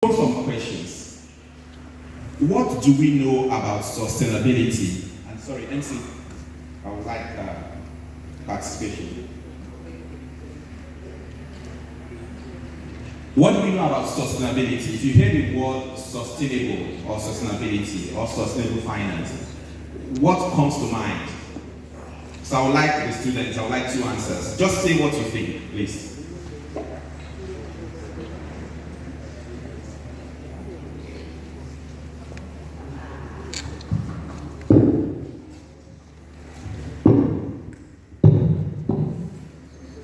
Some questions. What do we know about sustainability? And sorry, MC, I would like participation. What do we know about sustainability? If you hear the word sustainable or sustainability or sustainable finance, what comes to mind? So I would like the students, I would like 2 answers. Just say what you think, please.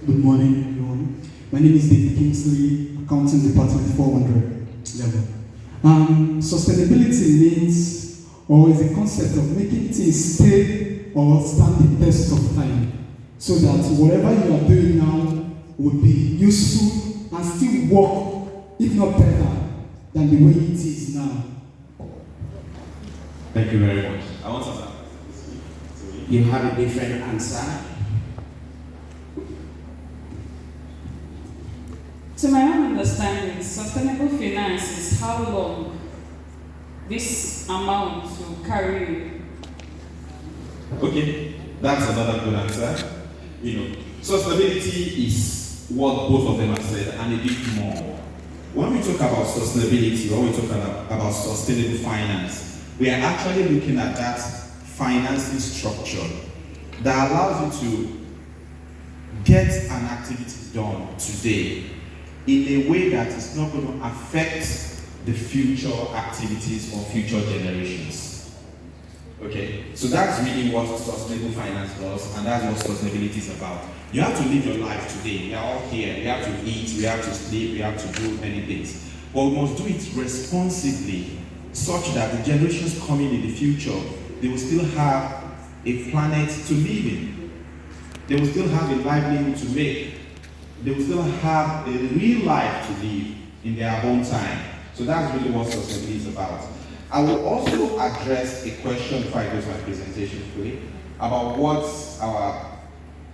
Good morning, everyone. My name is David Kingsley, Accounting Department 400 level. Sustainability means, or is a concept of making things stay or stand the test of time, so that whatever you are doing now would be useful and still work, if not better, than the way it is now. Thank you very much. I want to. You have a different answer? To my own understanding, sustainable finance is how long this amount will carry. Okay, that's another good answer. Sustainability is what both of them have said and a bit more. When we talk about sustainability, when we talk about sustainable finance, we are actually looking at that financing structure that allows you to get an activity done today in a way that is not going to affect the future activities or future generations. Okay, so that's really what sustainable finance does, and that's what sustainability is about. You have to live your life today. We are all here. We have to eat, we have to sleep, we have to do many things. But we must do it responsibly, such that the generations coming in the future, they will still have a planet to live in. They will still have a livelihood to make. They will still have a real life to live in their own time. So that's really what sustainability is about. I will also address a question before I go to my presentation fully about what our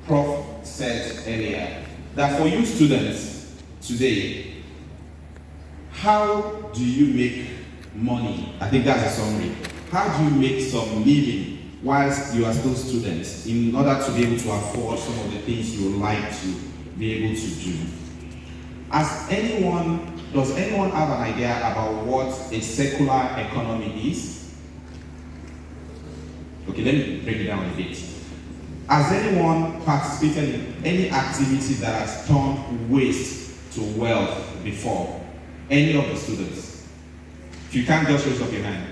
prof said earlier. That for you students today, how do you make money? I think that's a summary. How do you make some living whilst you are still students in order to be able to afford some of the things you would like to be able to do? Does anyone have an idea about what a secular economy is? Okay, let me break it down a bit. Has anyone participated in any activity that has turned waste to wealth before? Any of the students? If you can't, just raise up your hand.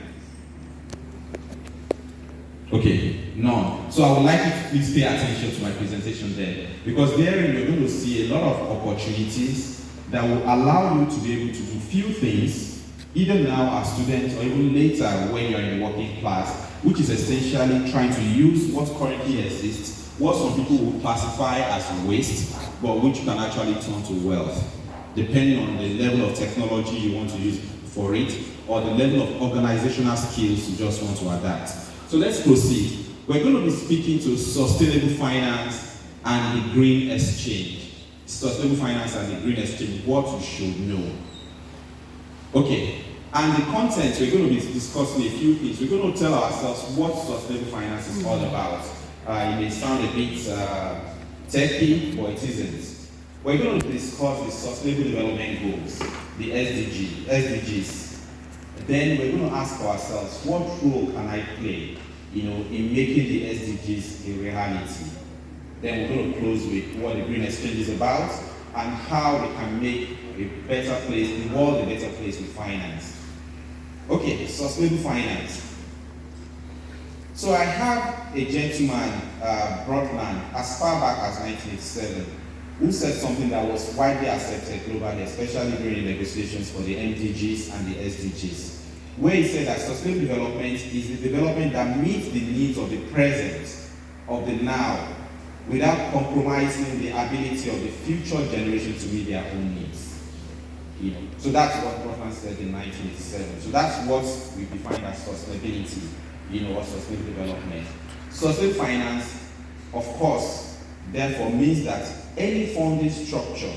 Okay, none. So I would like you to please pay attention to my presentation there, because therein you're going to see a lot of opportunities that will allow you to be able to do few things, either now as students or even later when you're in the working class, which is essentially trying to use what currently exists, what some people will classify as waste, but which can actually turn to wealth, depending on the level of technology you want to use for it, or the level of organizational skills you just want to adapt. So let's proceed. We're going to be speaking to sustainable finance and the green exchange. Sustainable finance and the green exchange, what you should know. Okay, and the content, we're going to be discussing a few things. We're going to tell ourselves what sustainable finance is all about. It may sound a bit techy, but it isn't. We're going to discuss the Sustainable Development Goals, the SDGs. Then we're going to ask ourselves, what role can I play, in making the SDGs a reality? Then we're going to close with what the green exchange is about and how we can make a better place, the world a better place with finance. Okay, sustainable finance. So I have a gentleman, Brundtland, as far back as 1987, who said something that was widely accepted globally, especially during the negotiations for the MDGs and the SDGs, where he said that sustainable development is the development that meets the needs of the present, of the now, without compromising the ability of the future generation to meet their own needs. So that's what Brundtland said in 1987. So that's what we define as sustainability, or sustainable development. Sustainable finance, of course, therefore means that any funding structure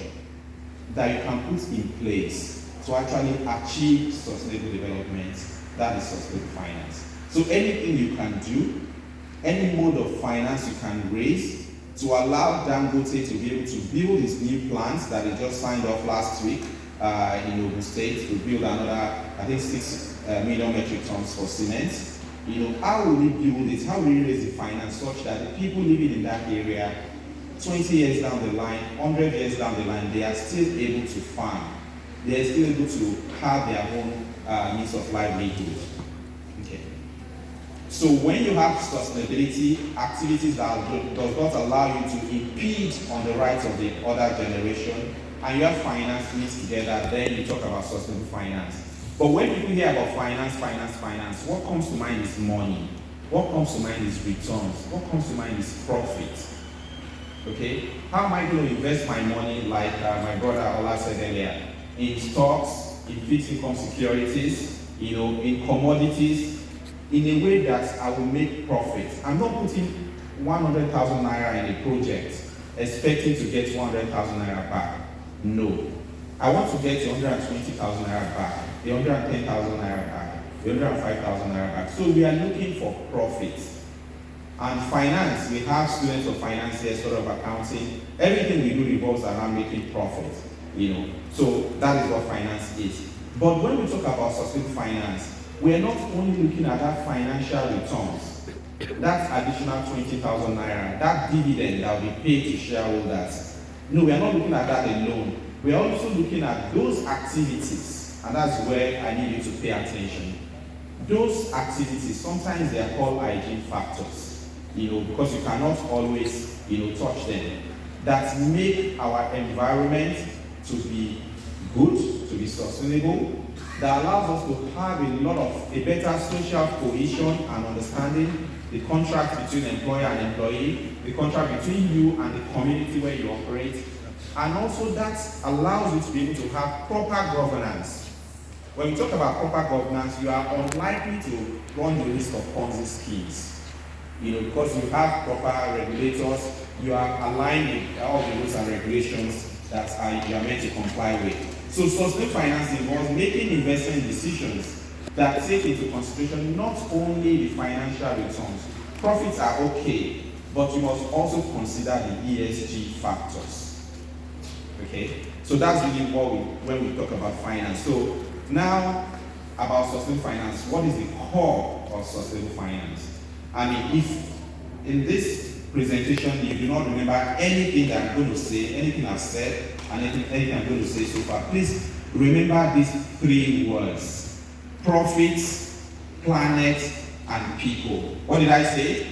that you can put in place to actually achieve sustainable development. That is sustainable finance. So anything you can do, any mode of finance you can raise to allow Dangote to be able to build his new plants that he just signed off last week in Ogun State, to build another, I think 6 million metric tons for cement. How will he build it? How will he raise the finance such that the people living in that area, 20 years down the line, 100 years down the line, they are still able to farm. They are still able to have their own means of livelihood. Okay. So when you have sustainability activities that does not allow you to impede on the rights of the other generation, and you have finance mixed together, then you talk about sustainable finance. But when people hear about finance, what comes to mind is money. What comes to mind is returns. What comes to mind is profit. Okay? How am I going to invest my money, like my brother Ola said earlier, in stocks, in fixed income securities, in commodities, in a way that I will make profit? I'm not putting 100,000 naira in a project expecting to get 100,000 naira back. No. I want to get 120,000 naira back, 110,000 naira back, 105,000 naira back. So we are looking for profit. And finance, we have students of finance here, sort of accounting. Everything we do revolves around making profit. So that is what finance is. But when we talk about sustainable finance, we are not only looking at that financial returns, that additional 20,000 naira, that dividend that will be paid to shareholders. No, we are not looking at that alone. We are also looking at those activities, and that's where I need you to pay attention. Those activities, sometimes they are called hygiene factors, because you cannot always, touch them, that make our environment to be good, to be sustainable, that allows us to have a better social cohesion and understanding, the contract between employer and employee, the contract between you and the community where you operate, and also that allows you to be able to have proper governance. When we talk about proper governance, you are unlikely to run the risk of Ponzi schemes. Because you have proper regulators, you are aligned with all the rules and regulations that you are meant to comply with. So sustainable finance involves making investment decisions that take into consideration not only the financial returns. Profits are okay, but you must also consider the ESG factors. Okay? So that's really when we talk about finance. So now, about sustainable finance, what is the core of sustainable finance? If in this presentation you do not remember anything that I'm going to say, anything I've said, and anything I'm going to say so far, please remember these 3 words: profits, planet, and people. What did I say?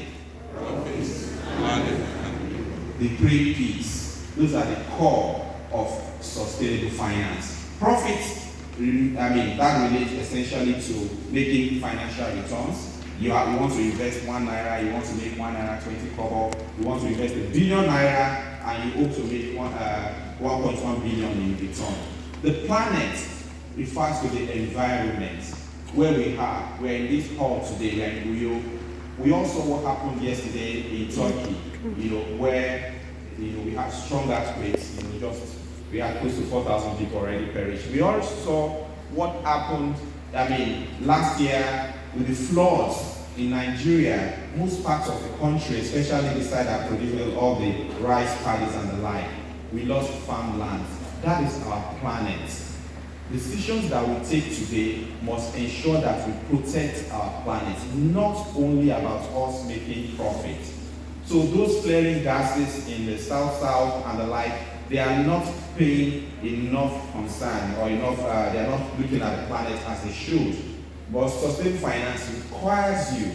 Profits, planet, and people. The 3 P's. Those are the core of sustainable finance. Profits, that relates essentially to making financial returns. You want to invest 1 naira, you want to make 1 naira 20 kobo, you want to invest 1 billion naira, and you hope to make 1.1 billion in return. The planet refers to the environment where we're in this hall today, we're in Uyo. We also what happened yesterday in Turkey, where we had strong earthquakes, we had close to 4,000 people already perished. We also saw what happened, last year with the floods in Nigeria. Most parts of the country, especially the side that produces all the rice paddies and the like, we lost farmland. That is our planet. Decisions that we take today must ensure that we protect our planet, not only about us making profit. So those flaring gases in the south and the like, they are not paying enough concern or enough, they are not looking at the planet as they should. But sustainable finance requires you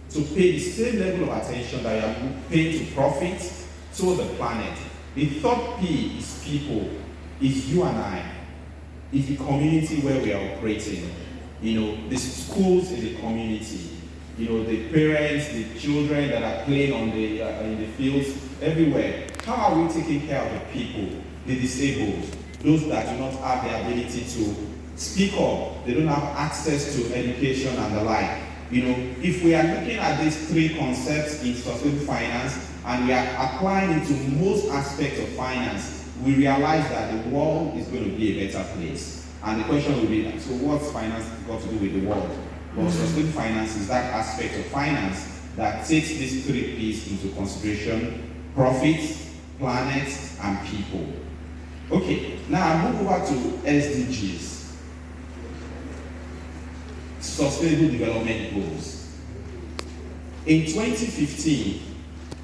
to pay the same level of attention that you are paying to profit to the planet. The 3rd P is people, is you and I, is the community where we are operating. The schools in the community, the parents, the children that are playing on in the fields, everywhere. How are we taking care of the people, the disabled, those that do not have the ability to speak up, they don't have access to education and the like? If we are looking at these 3 concepts in sustainable finance and we are applying it to most aspects of finance, we realize that the world is going to be a better place. And the question will be, so what's finance got to do with the world? Well, sustained finance is that aspect of finance that takes these three P's into consideration: profit, planet, and people. Okay, now I move over to SDGs, Sustainable Development Goals. In 2015,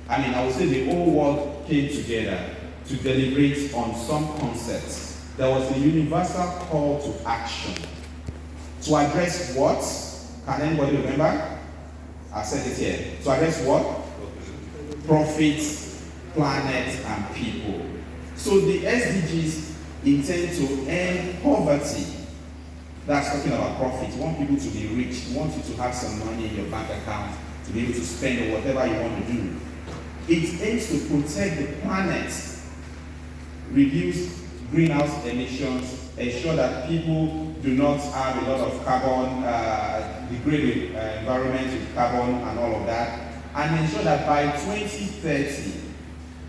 I would say the whole world came together to deliberate on some concepts. There was a universal call to action to address what? Can anybody remember? I said it here. To address what? Profit, planet, and people. So the SDGs intend to end poverty. That's talking about profit. You want people to be rich. You want you to have some money in your bank account to be able to spend or whatever you want to do. It aims to protect the planet, reduce greenhouse emissions, ensure that people do not have a lot of carbon, degrade the environment with carbon and all of that, and ensure that by 2030,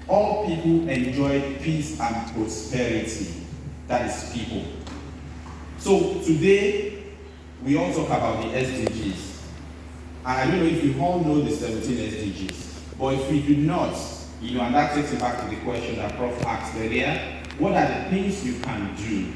all people enjoy peace and prosperity. That is people. So today, we all talk about the SDGs. And I don't know if you all know the 17 SDGs, but if we do not, and that takes me back to the question that Prof asked earlier, what are the things you can do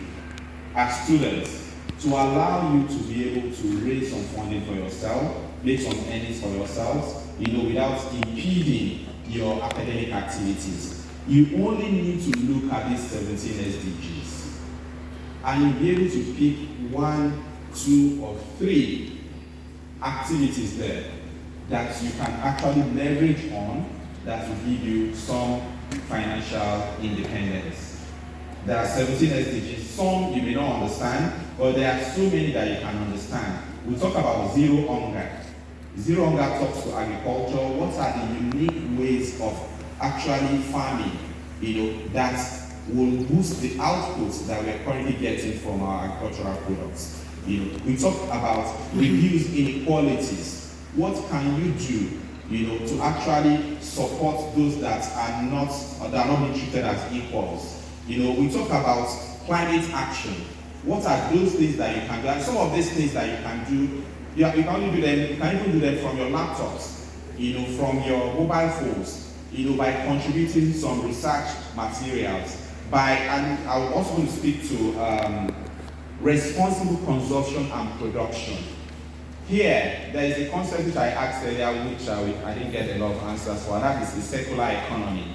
as students to allow you to be able to raise some funding for yourself, make some earnings for yourselves, without impeding your academic activities? You only need to look at these 17 SDGs, and you'll be able to pick 1, 2, or 3 activities there that you can actually leverage on that will give you some financial independence. There are 17 SDGs. Some you may not understand, but there are so many that you can understand. We talk about zero hunger. Zero hunger talks to agriculture. What are the unique ways of actually farming, that will boost the outputs that we are currently getting from our agricultural products? We talk about reduce inequalities. What can you do, to actually support those that are not being treated as equals? We talk about climate action. What are those things that you can do? And some of these things that you can do, you can only do them. You can even do them from your laptops, from your mobile phones, by contributing some research materials. And I would also want to speak to responsible consumption and production. Here, there is a concept which I asked earlier, which I didn't get a lot of answers for, and that is the circular economy.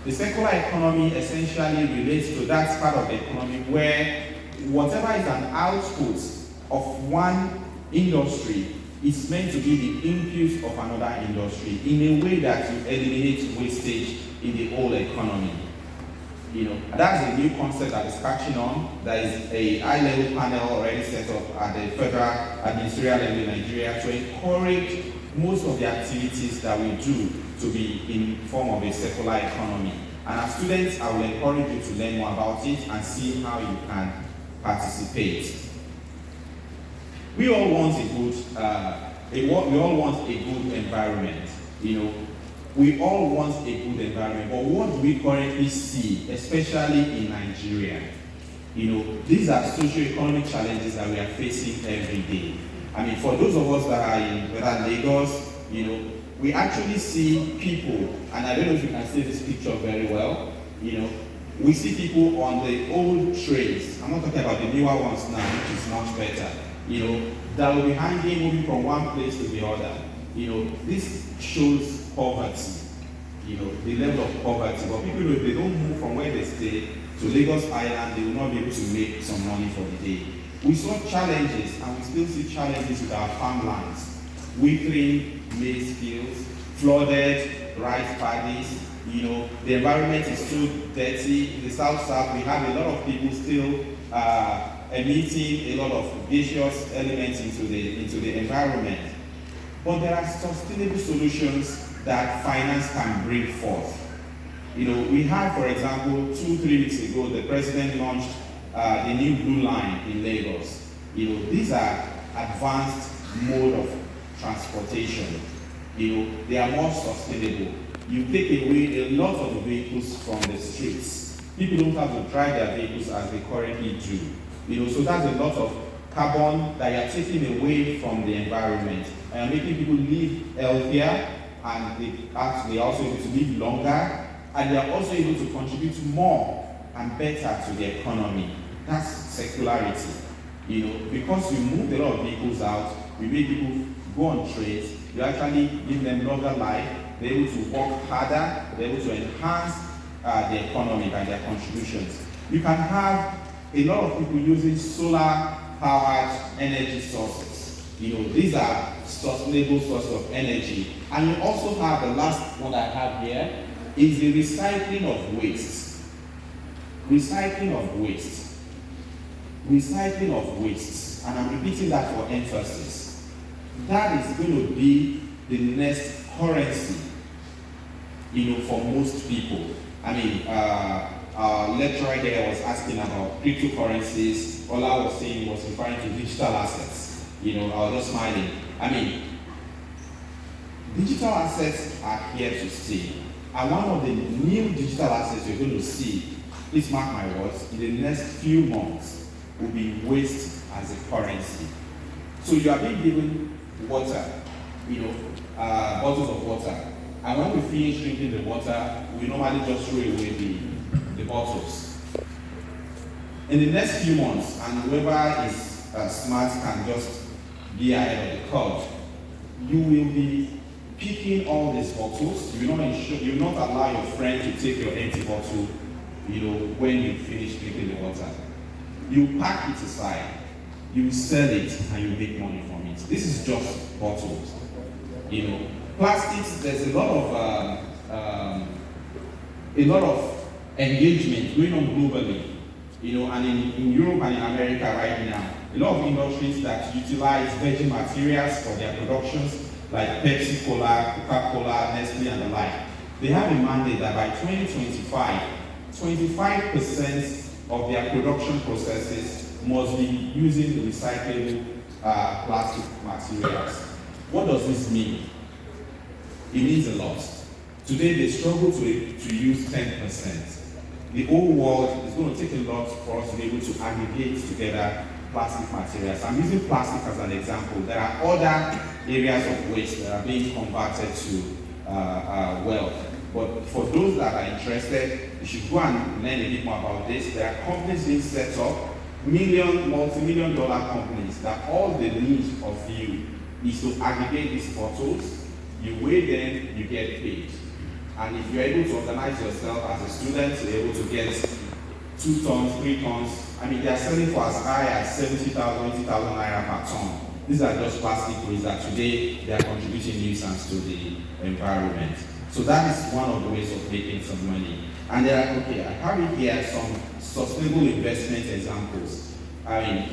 The circular economy essentially relates to that part of the economy where whatever is an output of one industry is meant to be the input of another industry in a way that you eliminate wastage in the whole economy. That's a new concept that is catching on. There is a high-level panel already set up at the federal administrative level in Nigeria to encourage most of the activities that we do to be in form of a circular economy. And as students, I will encourage you to learn more about it and see how you can participate. We all want a good environment. We all want a good environment, but what do we currently see, especially in Nigeria? These are socio-economic challenges that we are facing every day. For those of us that are in Lagos, we actually see people, and I don't know if you can see this picture very well, we see people on the old trains. I'm not talking about the newer ones now, which is much better, that will be hanging, moving from one place to the other. This shows poverty, the level of poverty. But people, if they don't move from where they stay to Lagos Island, they will not be able to make some money for the day. We saw challenges, and we still see challenges with our farmlands. Withering maize fields, flooded rice paddies. The environment is so dirty. In the South, we have a lot of people still emitting a lot of gaseous elements into the environment. But there are sustainable solutions that finance can bring forth. We had, for example, 2-3 weeks ago, the president launched the new Blue Line in Lagos. These are advanced mode of transportation. They are more sustainable. You take away a lot of the vehicles from the streets. People don't have to drive their vehicles as they currently do. So that's a lot of carbon that you're taking away from the environment. And making people live healthier, and they are also able to live longer, and they are also able to contribute more and better to the economy. That's circularity. Because you move a lot of vehicles out, you make people go on trades, you actually give them longer life, they're able to work harder, they're able to enhance the economy by their contributions. You can have a lot of people using solar-powered energy sources. These are sustainable sources of energy. And you also have the last one that I have here is the recycling of waste. Recycling of waste. Recycling of waste. And I'm repeating that for emphasis. That is going to be the next currency, for most people. Our lecturer here was asking about cryptocurrencies. All I was saying was referring to digital assets. I was just smiling. Digital assets are here to stay. And one of the new digital assets you're going to see, please mark my words, in the next few months will be waste as a currency. So you are being given water, bottles of water. And when we finish drinking the water, we normally just throw away the bottles. In the next few months, and whoever is smart can just be ahead of the curve, you will be picking all these bottles. You will not allow your friend to take your empty bottle, when you finish drinking the water. You pack it aside, you sell it, and you make money from it. This is just bottles. Plastics, there's a lot of engagement going on globally, and in Europe and in America right now, a lot of industries that utilize virgin materials for their productions, like Pepsi Cola, Coca-Cola, Nestle, and the like. They have a mandate that by 2025, 25% of their production processes must be using recyclable plastic materials. What does this mean? It means a lot. Today they struggle to use 10%. The whole world is going to take a lot for us to be able to aggregate together plastic materials. I'm using plastic as an example. There are other areas of waste that are being converted to wealth. But for those that are interested, you should go and learn a bit more about this. There are companies being set up, multi-million dollar companies, that all they need of you is to aggregate these bottles. You weigh them, you get paid. And if you're able to organize yourself as a student, you're able to get 2 tons, 3 tons. They are selling for as high as 70,000, 80,000 naira per ton. These are just plastic waste that today they are contributing nuisance to the environment. So that is one of the ways of making some money. And I have here some sustainable investment examples.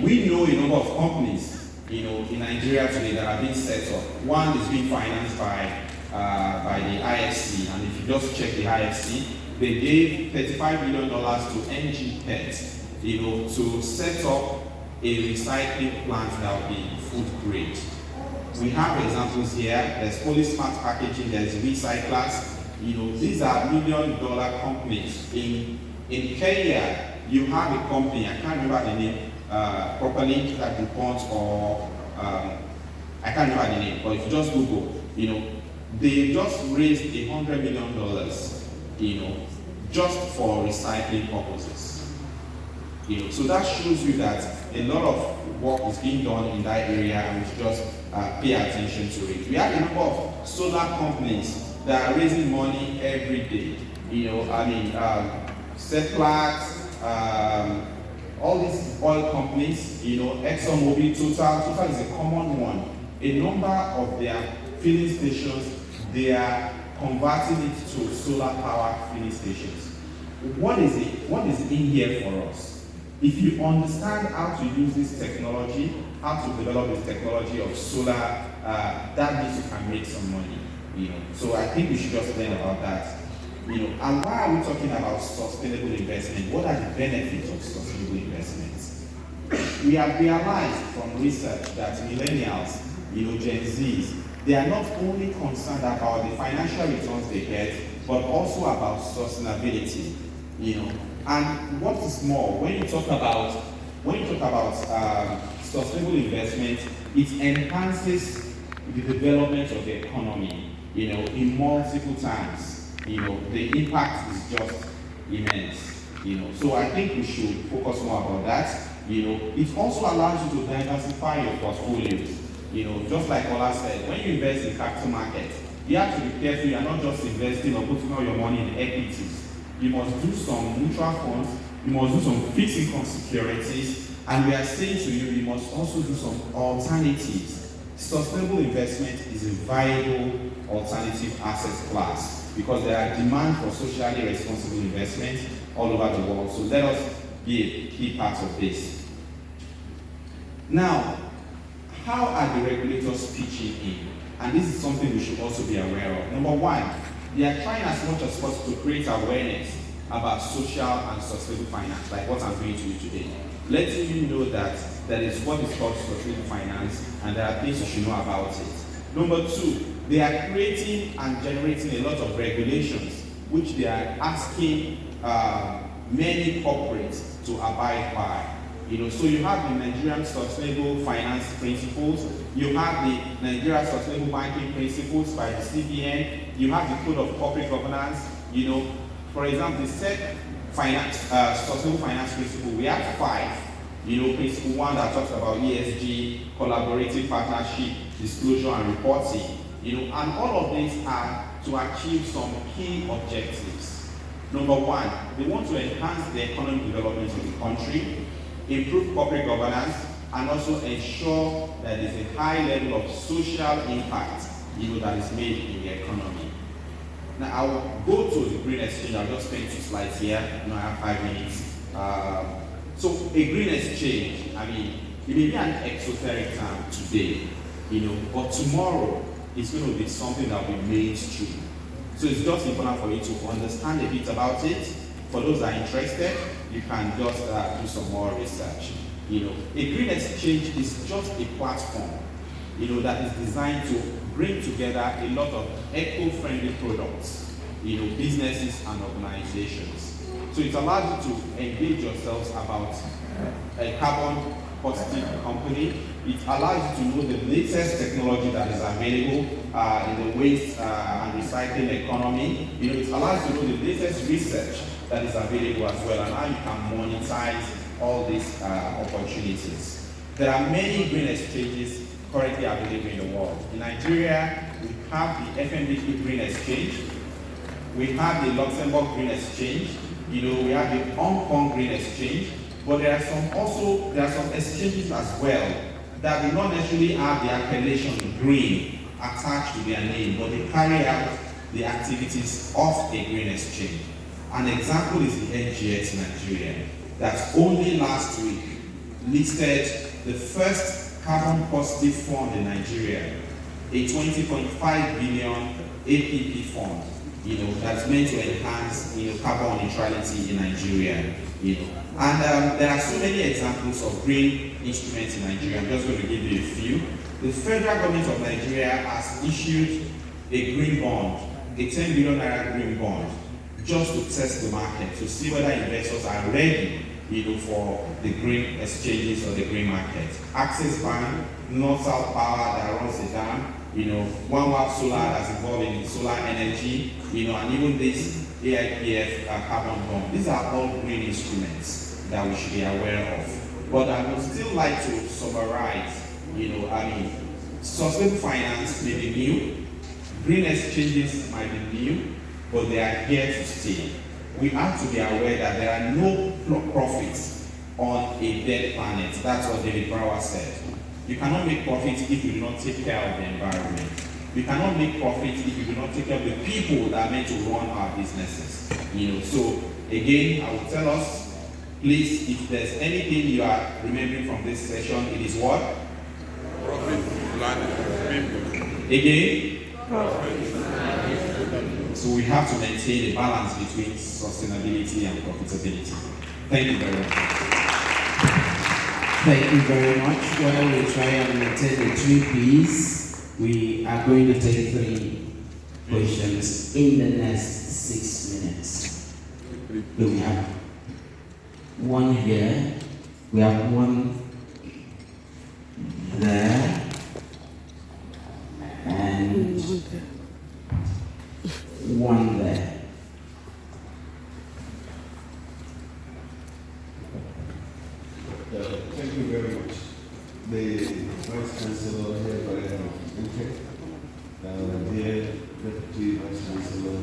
We know a number of companies, in Nigeria today that are being set up. One is being financed by the IFC, and if you just check the IFC, they gave $35 million to NG Pet, to set up a recycling plant that will be food grade. We have examples here. There's Polysmart Packaging, there's Recyclers. These are $1 million companies. In Kenya, you have a company, I can't remember the name properly, like DuPont or I can't remember the name, but if you just Google, they just raised $100 million, just for recycling purposes. So that shows you that a lot of work is being done in that area, and we should just pay attention to it. We have a number of solar companies that are raising money every day. Seplat, all these oil companies, ExxonMobil, Total is a common one. A number of their filling stations, they are converting it to solar power filling stations. What is it? What is in here for us? If you understand how to use this technology, how to develop this technology of solar, that means you can make some money. So I think we should just learn about that. And why are we talking about sustainable investment? What are the benefits of sustainable investments? We have realized from research that millennials, Gen Zs, they are not only concerned about the financial returns they get, but also about sustainability. And what is more, when you talk about when you talk about sustainable investment, it enhances the development of the economy, in multiple times. The impact is just immense. So I think we should focus more about that. It also allows you to diversify your portfolios. Just like Ola said, when you invest in capital market, you have to be careful. You're not just investing or putting all your money in equities. You must do some mutual funds. You must do some fixed income securities. And we are saying to you, you must also do some alternatives. Sustainable investment is a viable alternative asset class because there are demand for socially responsible investment all over the world. So let us be a key part of this. Now, how are the regulators pitching in? And this is something we should also be aware of. Number one, they are trying as much as possible to create awareness about social and sustainable finance, like what I'm doing to you today. Letting you know that there is what is called sustainable finance and there are things you should know about it. Number two, they are creating and generating a lot of regulations which they are asking many corporates to abide by. So you have the Nigerian Sustainable Finance Principles, you have the Nigeria Sustainable Banking Principles by the CBN, you have the Code of Corporate Governance. For example, the SEC Sustainable Finance Principle, we have 5. Principle 1 that talks about ESG, collaborative partnership, disclosure and reporting. And all of these are to achieve some key objectives. Number 1, they want to enhance the economic development of the country, improve corporate governance, and also ensure that there is a high level of social impact, that is made in the economy. Now, I will go to the green exchange. I'll just spend 2 slides here. I have 5 minutes. So, a green exchange, it may be an exoteric term today, but tomorrow it's going to be something that will be mainstream. So, it's just important for you to understand a bit about it. For those that are interested, you can just do some more research. A green exchange is just a platform, that is designed to bring together a lot of eco-friendly products, businesses and organizations. So it allows you to engage yourselves about a carbon positive company. It allows you to know the latest technology that is available in the waste and recycling economy. It allows you to know the latest research that is available as well, and how you can monetize all these opportunities. There are many green exchanges currently available in the world. In Nigeria, we have the FNBT Green Exchange, we have the Luxembourg Green Exchange, we have the Hong Kong Green Exchange, but there are some exchanges as well that do not necessarily have the appellation green attached to their name, but they carry out the activities of a green exchange. An example is the NGX Nigeria, that only last week listed the first carbon positive fund in Nigeria, a 20.5 billion APP fund, that's meant to enhance, carbon neutrality in Nigeria, And there are so many examples of green instruments in Nigeria. I'm just going to give you a few. The federal government of Nigeria has issued a green bond, a 10 billion naira green bond, just to test the market, to see whether investors are ready, for the green exchanges or the green market. Access Bank, North-South Power that runs the dam, One Watt Solar that's involved in solar energy, and even this AIPF carbon bond. These are all green instruments that we should be aware of. But I would still like to summarize, sustainable finance may be new, green exchanges might be new, but they are here to stay. We have to be aware that there are no profits on a dead planet. That's what David Brower said. You cannot make profits if you do not take care of the environment. You cannot make profits if you do not take care of the people that are meant to run our businesses. So again, I will tell us, please, if there's anything you are remembering from this session, it is what? Profit, planet, people. Again? Profit. So we have to maintain a balance between sustainability and profitability. Thank you very much. Thank you very much. While we try and maintain the 3 P's, we are going to take 3 questions in the next 6 minutes. So we have one here, We have one there and one there. Thank you very much. The Vice Chancellor here, dear Deputy Vice Chancellor,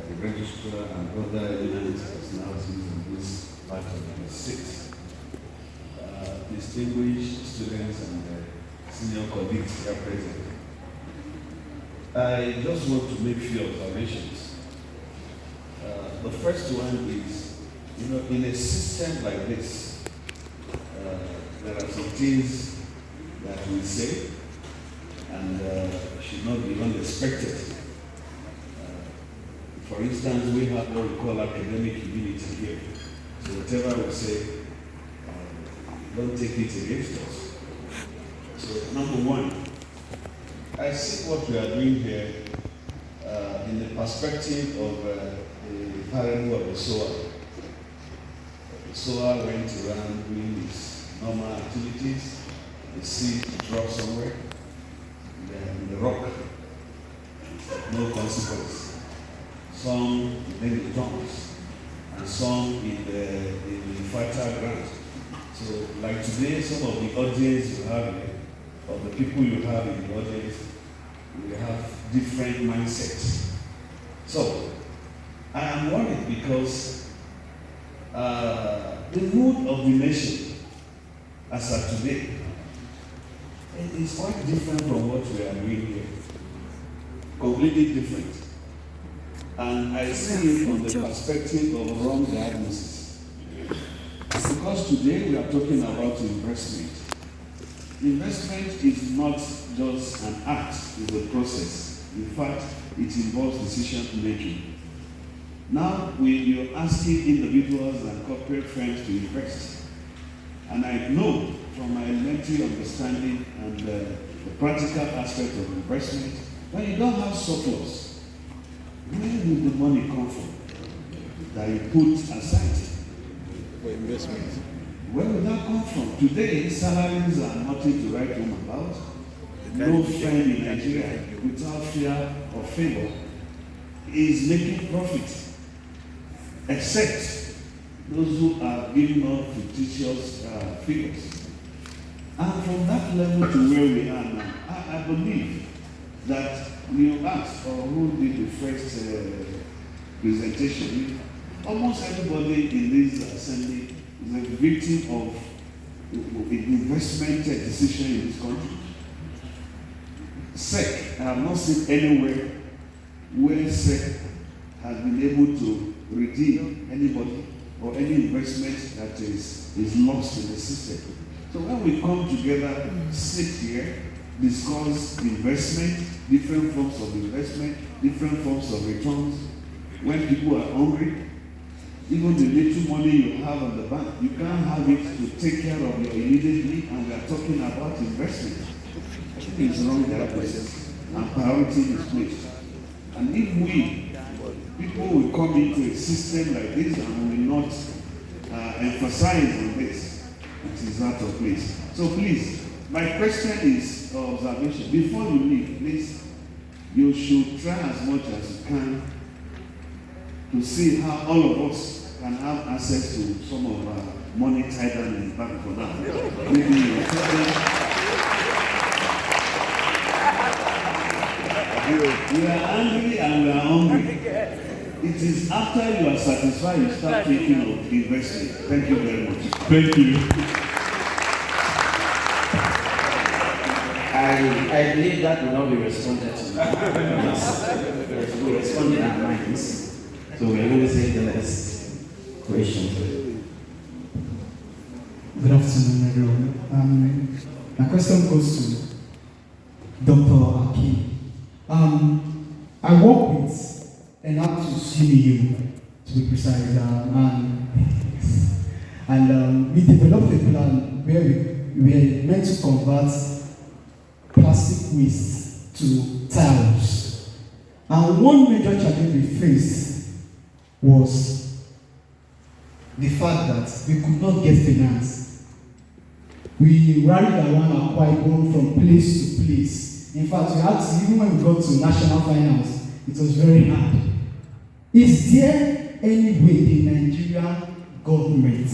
the Registrar and other eminent personalities in this part of the six, distinguished students and senior colleagues here present. I just want to make few observations. The first one is, in a system like this, there are some things that we say and should not be unexpected. For instance, we have what we call academic immunity here. So whatever we say, don't take it against us. So number one, I see what we are doing here in the perspective of the parable of the sower. The sower went around doing his normal activities. The seed dropped somewhere, then the rock, no consequence. Some in the tongues, and some in the fertile ground. So, like today, some of the audience you have here, or the people you have in the audience, we have different mindsets. So, I am worried because the mood of the nation as of today is quite different from what we are doing here. Completely different. And I see it from the perspective of wrong diagnosis. Because today we are talking about investment. Investment is not just an act, it's a process. In fact, it involves decision making. Now, you're asking individuals and corporate firms to invest. And I know from my elementary understanding and the practical aspect of investment, when you don't have surplus, where will the money come from that you put aside? For investment. Where will that come from? Today, salaries are nothing to write home about. No friend in Nigeria, without fear or favor, is making profit, except those who are giving out fictitious figures. And from that level to where we are now, I believe that you asked, or who did the first presentation, almost everybody in this assembly is a victim of the investment decision in this country. SEC, I have not seen anywhere where SEC has been able to redeem anybody or any investment that is lost in the system. So when we come together, sit here, discuss investment, different forms of investment, different forms of returns, when people are hungry, even the little money you have on the bank, you can't have it to take care of your immediate need, and we are talking about investment. I think it's wrong that process, and priority is placed. And if people will come into a system like this and will not emphasize on this, it is out of place. So please, my question is observation. Before you leave, please, you should try as much as you can to see how all of us can have access to some of our money tied down in the bank for now. Maybe you we are angry and we are hungry. It is after you are satisfied you start thinking of investing. Thank you very much. Thank you. I believe that will not be responded to. Yes, we respond in our minds. So we are going to take the next question. Good afternoon, everyone. My question goes to Dr. Akeem. I work with an app to CBU, to be precise, and we developed a plan where we are meant to convert plastic waste to tiles. And one major challenge we faced was the fact that we could not get finance. We rallied around Akwa Ibom from place to place. In fact, we had to, even when we got to national finals, it was very hard. Is there any way the Nigerian government,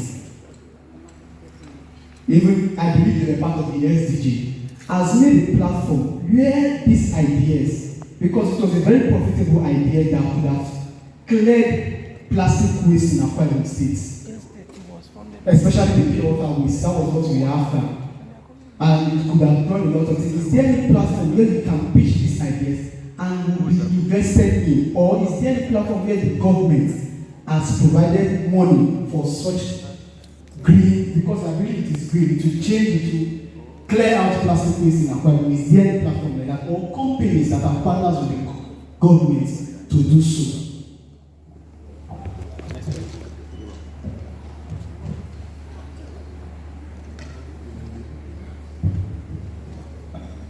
even I believe they were part of the SDG, has made a platform where these ideas, because it was a very profitable idea that could have cleared plastic waste in Akwa Ibom State, especially the pure water waste. That was what we were after, and it could have done a lot of things. Is there any platform where we can pitch these ideas and will be invested in, or is there any platform where the government has provided money for such green, because I believe it is green, to change it to clear out plastic waste in Akwa Ibom? Is there any platform like that, or companies that are partners with the government to do so?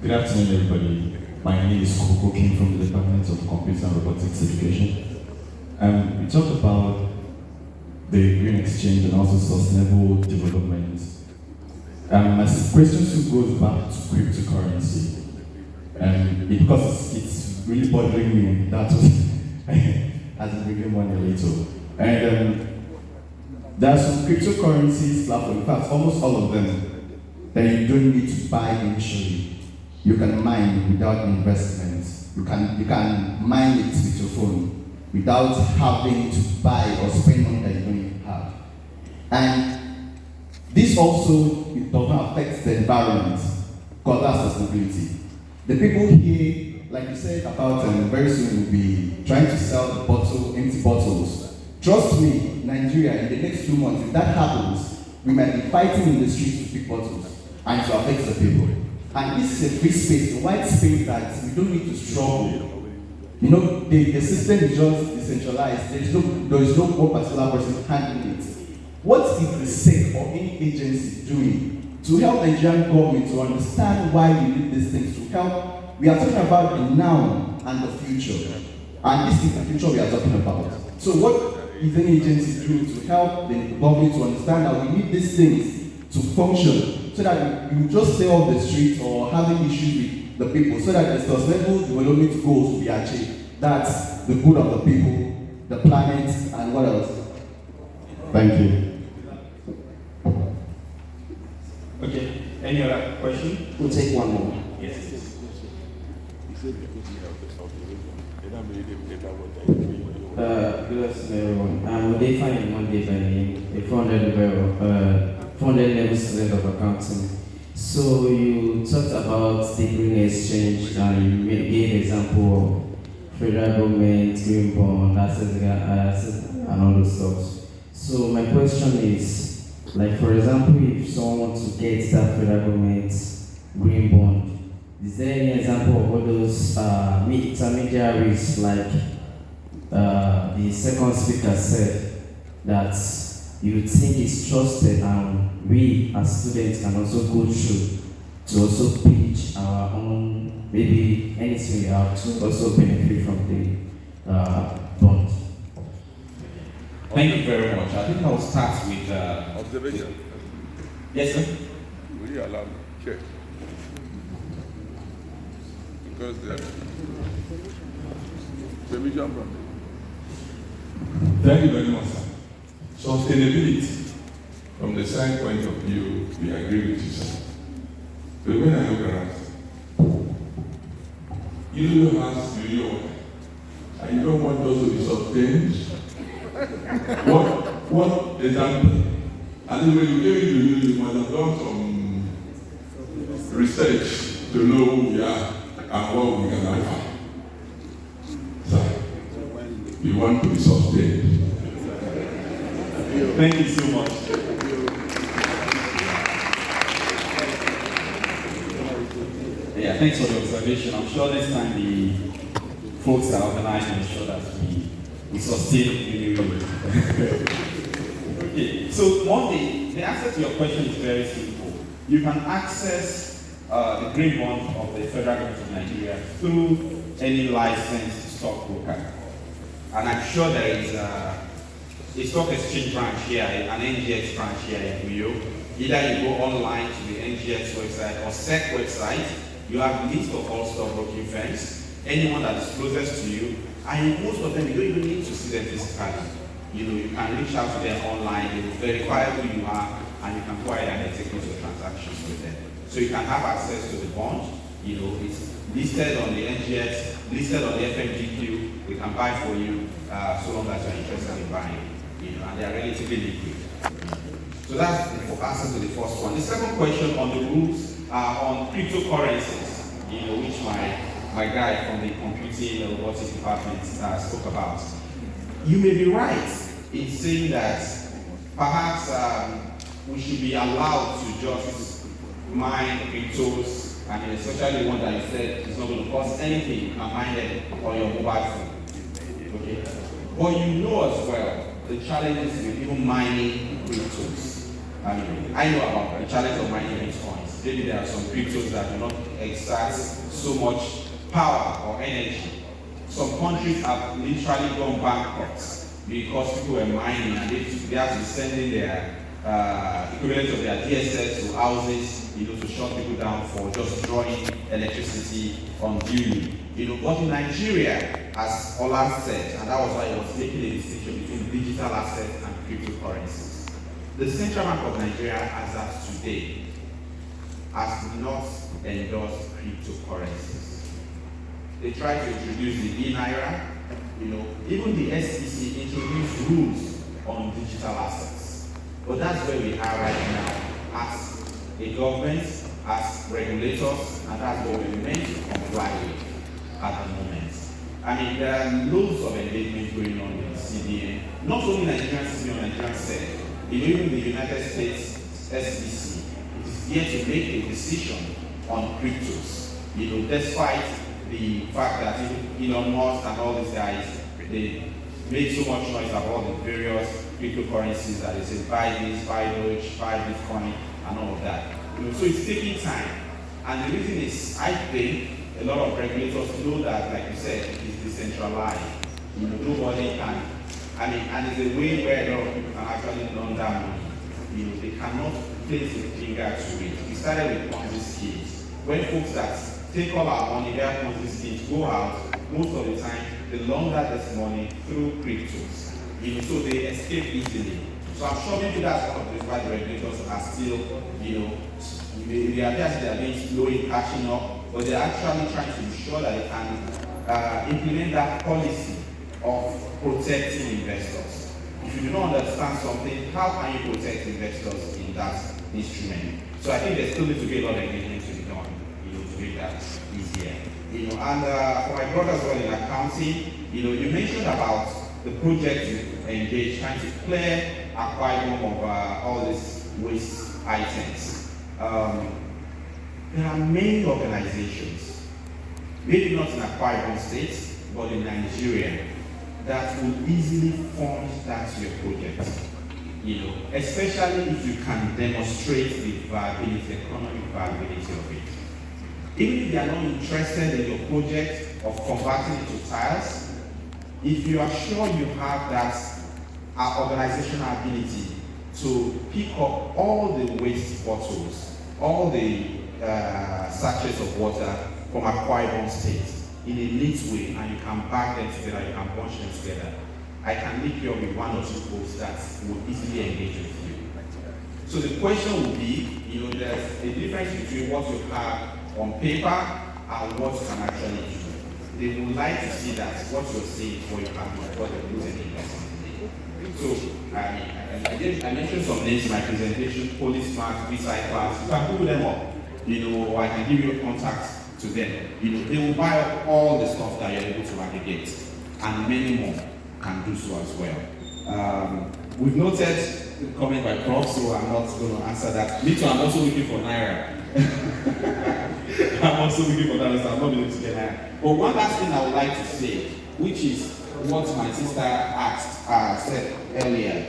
Good afternoon, everybody. My name is Akeem from the Department of Computer and Robotics Education. We talked about the green exchange and also sustainable development. My question still goes back to cryptocurrency. Because it's really bothering me, that was as a bringing money a little. And there are some cryptocurrencies platforms, in fact, almost all of them, that you don't need to buy initially. You can mine without investment. You can mine it with your phone without having to buy or spend money that you don't even have. And this also, it does not affect the environment, because that's sustainability. The people here, like you said about very soon will be trying to sell the empty bottles. Trust me, Nigeria, in the next 2 months, if that happens, we might be fighting in the streets with big bottles, and it will affect the people. And this is a free space, a wide space that we don't need to struggle. You know, the system is just decentralized. There is no one particular person handling it. What is the SEC or any agency doing to help the Nigerian government to understand why we need these things? To help, we are talking about the now and the future. And this is the future we are talking about. So what is any agency doing to help the government to understand that we need these things to function, so that we will just stay off the streets or having issues with the people, so that the sustainable development goals will be achieved? That's the good of the people, the planet, and what else? Thank you. Okay, any other question? We'll take one more. Yes. Good afternoon, everyone. I'm Odefa Monday by name, a 400 level student of accounting. So you talked about the green exchange and you gave an example of federal government, green bond, assets, and all those stuff. So my question is, like for example, if someone wants to get that federal government green bond, is there any example of all those intermediaries, like the second speaker said, that you think is trusted and we as students can also go through to also pitch our own, maybe anything we have to also benefit from the bond? Thank you very much. I think I'll start with Observation. Yes, sir. Will you allow me? Sure. Because permission from me. Thank you very much, sir. Sustainability, from the science point of view, we agree with you, sir. But when I look around, you don't have to do water, and you don't want those to be sustained. What example? And when you gave it to you, you must have done some research to know who we are and what we can offer. Sir, we want to be sustained. Thank you so much. Yeah, thanks for the observation. I'm sure next time the folks that organize will ensure that we sustain really well. Okay, so Monday, the answer to your question is very simple. You can access the green bond of the federal government of Nigeria through any licensed stockbroker. And I'm sure there is a stock exchange branch here, an NGX branch here in Uyo. Either you go online to the NGX website or SEC website, you have a list of all stockbroking firms, anyone that is closest to you, and most of them you don't even need to see them physically. You can reach out to them online, they will verify who you are, and you can go ahead and execute your transactions with them. So you can have access to the bond, it's listed on the NGX, listed on the FMGQ, we can buy for you so long as you're interested in buying, and they are relatively liquid. So that's the answer to the first one. The second question on the rules on cryptocurrencies, which my guy from the computing and robotics department spoke about. You may be right in saying that perhaps we should be allowed to just mine cryptos, and especially one that you said is not going to cost anything, you can mine them on your mobile phone. Okay? But you know as well the challenges with even mining cryptos. I know about the challenge of mining bitcoins. Maybe there are some cryptos that do not exert so much power or energy. Some countries have literally gone bankrupt because people were mining and they have to be sending their equivalent of their DSS to houses, to shut people down for just drawing electricity unduly. But in Nigeria, as Ola said, and that was why he was making a distinction between digital assets and cryptocurrencies. The Central Bank of Nigeria, as of today, has not endorsed cryptocurrencies. They tried to introduce the e-naira, even the SEC introduced rules on digital assets. But that's where we are right now as a government, as regulators, and that's what we're meant to comply with at the moment. There are loads of engagement going on with CBN, not only Nigerian CBN, Nigerian SEC. Even the United States SEC is yet to make a decision on cryptos. Despite the fact that Elon Musk and all these guys, they make so much noise about the various cryptocurrencies that they say buy this, buy Doge, buy Bitcoin, and all of that. So it's taking time. And the reason is, I think a lot of regulators know that, like you said, it's decentralized. Nobody can. And it's a way where a lot of people can actually launder money. They cannot place a finger to it. We started with Ponzi schemes. When folks that take all our money, their Ponzi schemes go out, most of the time, they launder this money through cryptos. So they escape easily. So I'm sure maybe that's one of the reasons why the regulators are still, they are being slow in catching up, but they're actually trying to ensure that they can implement that policy of protecting investors. If you do not understand something, how can you protect investors in that instrument? So I think there still needs to be a lot of engagement to be done, to make that easier. And for my brother as well in accounting, you mentioned about the project you engaged, trying to clear Akwa Ibom of all these waste items. There are many organizations, maybe not in Akwa Ibom State, but in Nigeria, that will easily fund that your project, especially if you can demonstrate the viability, economic viability of it. Even if they are not interested in your project of converting it to tiles, if you are sure you have that organizational ability to pick up all the waste bottles, all the sachets of water from Akwa Ibom State, in a neat way, and you can bag them together, you can bunch them together, I can link you up with one or two folks that will easily engage with you. So the question would be, there's a difference between what you have on paper and what you can actually do. They would like to see that what you're saying before you have before they lose any investment. So I mentioned some names in my presentation: Polysmart, Recyclers. You can Google them up, or I can give you a contact to them. They will buy up all the stuff that you're able to aggregate, and many more can do so as well. We've noted the comment by Prof, so I'm not going to answer that. Me too, I'm also looking for Naira. I'm also looking for that, so I'm not able to get Naira. But one last thing I would like to say, which is what my sister said earlier,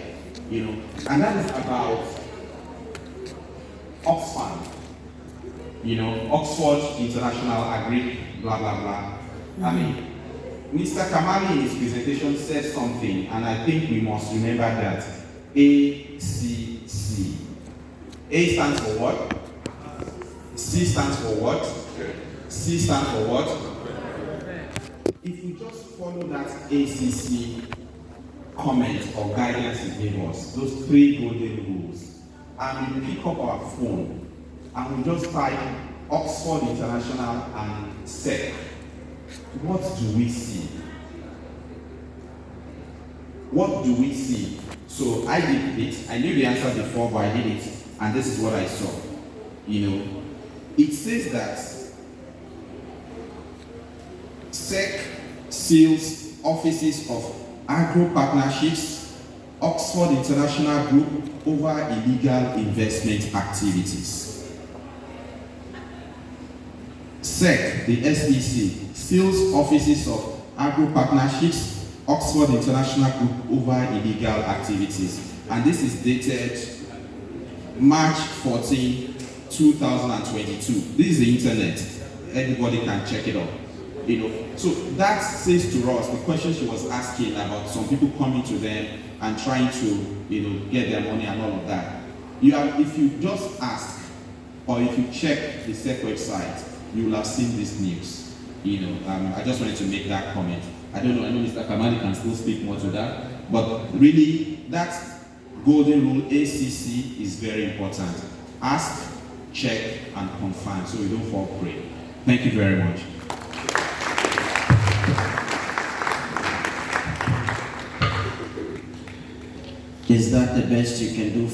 and that is about Oxfam. Oxford International Agri, blah, blah, blah. Mr. Kamali in his presentation said something, and I think we must remember that. ACC. A stands for what? C stands for what? C stands for what? If we just follow that ACC comment or guidance it gave us, those 3 golden rules, and we pick up our phone and we just type Oxford International and SEC, what do we see? What do we see? So I did it. I knew the answer before, but I did it, and this is what I saw. It says that SEC seals offices of agro partnerships, Oxford International Group over illegal investment activities. SEC, the SEC, seals offices of agro partnerships, Oxford International Group over illegal activities. And this is dated March 14, 2022. This is the internet. Everybody can check it out. So that says to us the question she was asking about some people coming to them and trying to, get their money and all of that. If you just ask, or if you check the SEC website, you will have seen this news. I just wanted to make that comment. I don't know. I know Mr. Kamali can still speak more to that, but really, that golden rule ACC is very important. Ask, check, and confirm, so we don't fall prey. Thank you very much. Is that the best you can do